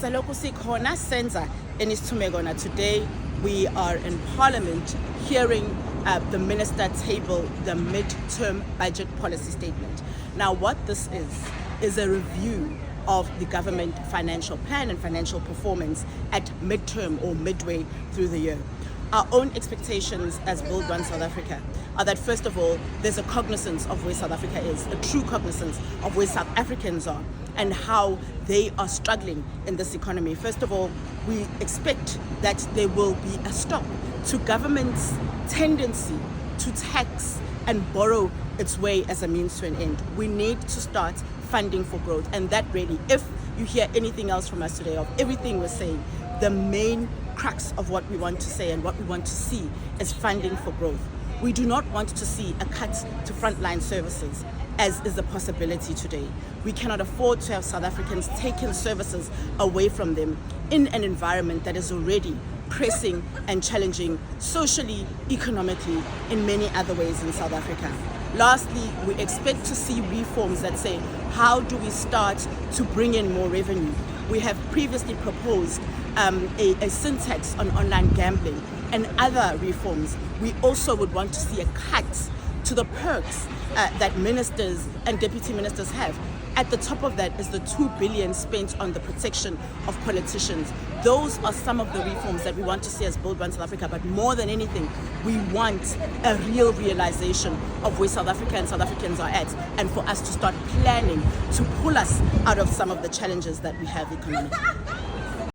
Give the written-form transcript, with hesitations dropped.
Saloku sikhona senza enisithumekona. Today we are in Parliament hearing the Minister table the Midterm Budget Policy Statement. Now what this is a review of the government financial plan and financial performance at midterm or midway through the year. Our own expectations as Build One South Africa are that, first of all, there's a cognizance of where South Africa is, a true cognizance of where South Africans are and how they are struggling in this economy. First of all, we expect that there will be a stop to government's tendency to tax and borrow its way as a means to an end. We need to start funding for growth, and that really, if you hear anything else from us today, of everything we're saying, the main crux of what we want to say and what we want to see is funding for growth. We do not want to see a cut to frontline services, as is a possibility today. We cannot afford to have South Africans taking services away from them in an environment that is already pressing and challenging socially, economically, in many other ways in South Africa. Lastly, we expect to see reforms that say, how do we start to bring in more revenue? We have previously proposed a sin tax on online gambling and other reforms. We also would want to see a cut to the perks that ministers and deputy ministers have. At the top of that is the 2 billion spent on the protection of politicians. Those are some of the reforms that we want to see as Build One South Africa, but more than anything, we want a real realization of where South Africa and South Africans are at, and for us to start planning to pull us out of some of the challenges that we have economically.